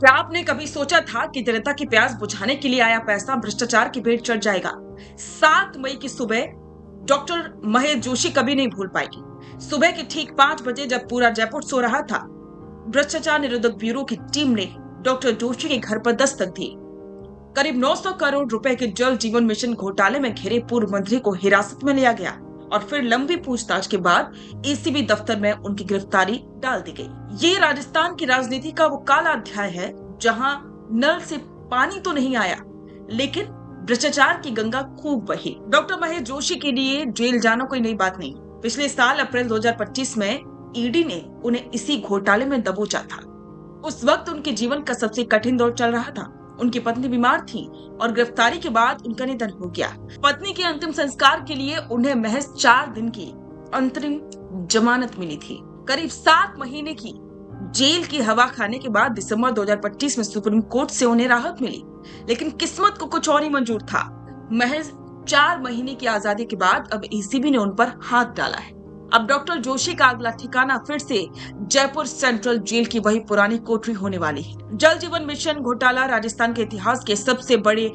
क्या आपने कभी सोचा था कि जनता की प्यास बुझाने के लिए आया पैसा भ्रष्टाचार की भेंट चढ़ जाएगा? 7 मई की सुबह डॉक्टर महेश जोशी कभी नहीं भूल पाएगी। सुबह के ठीक 5 बजे जब पूरा जयपुर सो रहा था, भ्रष्टाचार निरोधक ब्यूरो की टीम ने डॉक्टर जोशी के घर पर दस्तक दी। करीब 900 करोड़ रुपए के जल जीवन मिशन घोटाले में घिरे पूर्व मंत्री को हिरासत में लिया गया और फिर लंबी पूछताछ के बाद एसीबी दफ्तर में उनकी गिरफ्तारी डाल दी गई। ये राजस्थान की राजनीति का वो काला अध्याय है जहां नल से पानी तो नहीं आया, लेकिन भ्रष्टाचार की गंगा खूब बही। डॉक्टर महेश जोशी के लिए जेल जाना कोई नई बात नहीं। पिछले साल अप्रैल 2025 में ईडी ने उन्हें इसी घोटाले में दबोचा था। उस वक्त उनके जीवन का सबसे कठिन दौर चल रहा था। उनकी पत्नी बीमार थी और गिरफ्तारी के बाद उनका निधन हो गया। पत्नी के अंतिम संस्कार के लिए उन्हें महज 4 दिन की अंतरिम जमानत मिली थी। करीब 7 महीने की जेल की हवा खाने के बाद दिसंबर 2025 में सुप्रीम कोर्ट से उन्हें राहत मिली, लेकिन किस्मत को कुछ और ही मंजूर था। महज 4 महीने की आजादी के बाद अब एसीबी ने उन पर हाथ डाला है। अब डॉक्टर जोशी का अगला ठिकाना फिर से जयपुर सेंट्रल जेल की वही पुरानी कोठरी होने वाली है। जल जीवन मिशन घोटाला राजस्थान के इतिहास के सबसे बड़े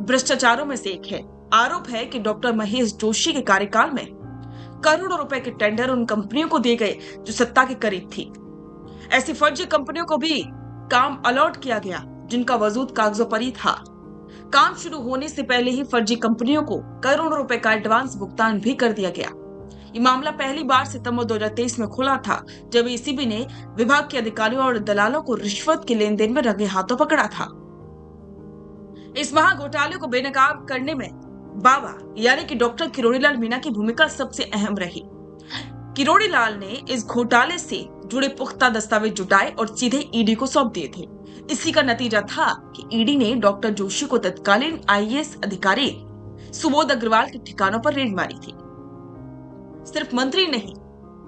भ्रष्टाचारों में से एक है। आरोप है कि डॉक्टर महेश जोशी के कार्यकाल में करोड़ों रुपए के टेंडर उन कंपनियों को दिए गए जो सत्ता के करीब थी। ऐसी फर्जी कंपनियों को भी काम अलॉट किया गया जिनका वजूद कागजों पर ही था। काम शुरू होने से पहले ही फर्जी कंपनियों को करोड़ों रुपए का एडवांस भुगतान भी कर दिया गया। ये मामला पहली बार सितंबर 2023 में खुला था जब एसीबी ने विभाग के अधिकारियों और दलालों को रिश्वत के लेन देन में रंगे हाथों पकड़ा था। इस महा घोटाले को बेनकाब करने में बाबा यानी कि डॉक्टर किरोड़ीलाल मीणा की भूमिका सबसे अहम रही। किरोड़ीलाल ने इस घोटाले से जुड़े पुख्ता दस्तावेज जुटाए और सीधे ईडी को सौंप दिए थे। इसी का नतीजा था कि ईडी ने डॉक्टर जोशी को तत्कालीन आईएएस अधिकारी सुबोध अग्रवाल के ठिकानों पर रेड मारी थी। सिर्फ मंत्री नहीं,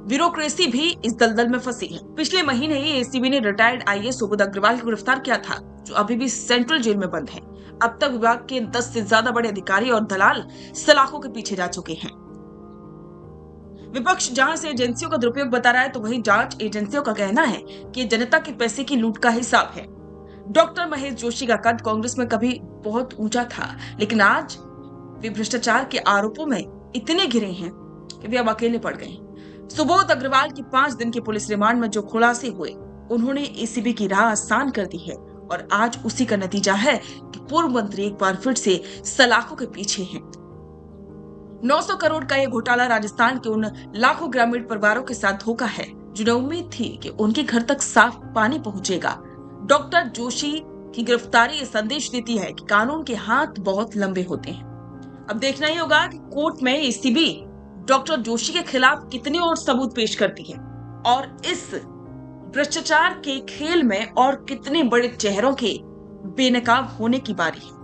ब्यूरोक्रेसी भी इस दलदल में फंसी है। पिछले महीने ही एसीबी ने रिटायर्ड आईएएस सुबोध अग्रवाल को गिरफ्तार किया था, जो अभी भी सेंट्रल जेल में बंद है। अब तक विभाग के 10 से ज्यादा बड़े अधिकारी और दलाल सलाखों के पीछे जा चुके हैं। विपक्ष जहां से एजेंसियों का दुरुपयोग बता रहा है, तो वहीं जांच एजेंसियों का कहना है कि जनता के पैसे की लूट का हिसाब है। डॉक्टर महेश जोशी का कद कांग्रेस में कभी बहुत ऊंचा था, लेकिन आज वे भ्रष्टाचार के आरोपों में इतने घिरे हैं कि वे अब अकेले पड़ गए। सुबोध अग्रवाल की 5 दिन के पुलिस रिमांड में जो खुलासे हुए, उन्होंने एसीबी की राह आसान कर दी है और आज उसी का नतीजा है कि पूर्व मंत्री एक बार फिर से सलाखों के पीछे हैं। 900 करोड़ का यह घोटाला राजस्थान के उन लाखों ग्रामीण परिवारों के साथ धोखा है जिन्हें उम्मीद थी कि उनके घर तक साफ पानी पहुंचेगा। डॉक्टर जोशी की गिरफ्तारी ये संदेश देती है कि कानून के हाथ बहुत लंबे होते हैं। अब देखना ही होगा कि कोर्ट में एसीबी डॉक्टर जोशी के खिलाफ कितने और सबूत पेश करती है और इस भ्रष्टाचार के खेल में और कितने बड़े चेहरों के बेनकाब होने की बारी है।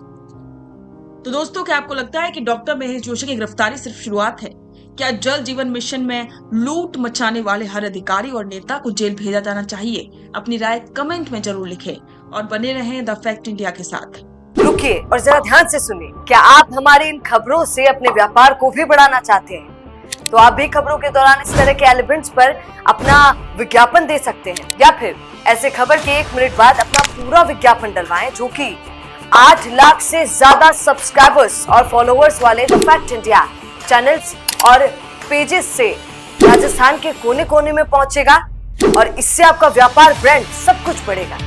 तो दोस्तों, क्या आपको लगता है कि डॉक्टर महेश जोशी की गिरफ्तारी सिर्फ शुरुआत है? क्या जल जीवन मिशन में लूट मचाने वाले हर अधिकारी और नेता को जेल भेजा जाना चाहिए? अपनी राय कमेंट में जरूर लिखें और बने रहें द फैक्ट इंडिया के साथ। रुकिए और जरा ध्यान से सुनिए। क्या आप हमारी इन खबरों से अपने व्यापार को भी बढ़ाना चाहते हैं? तो आप भी खबरों के दौरान इस तरह के एलिमेंट्स पर अपना विज्ञापन दे सकते हैं, या फिर ऐसे खबर के 1 मिनट बाद अपना पूरा विज्ञापन डलवाएं, जो कि 8 लाख से ज्यादा सब्सक्राइबर्स और फॉलोअर्स वाले द फैक्ट इंडिया चैनल्स और पेजेस से राजस्थान के कोने कोने में पहुंचेगा और इससे आपका व्यापार, ब्रांड सब कुछ बढ़ेगा।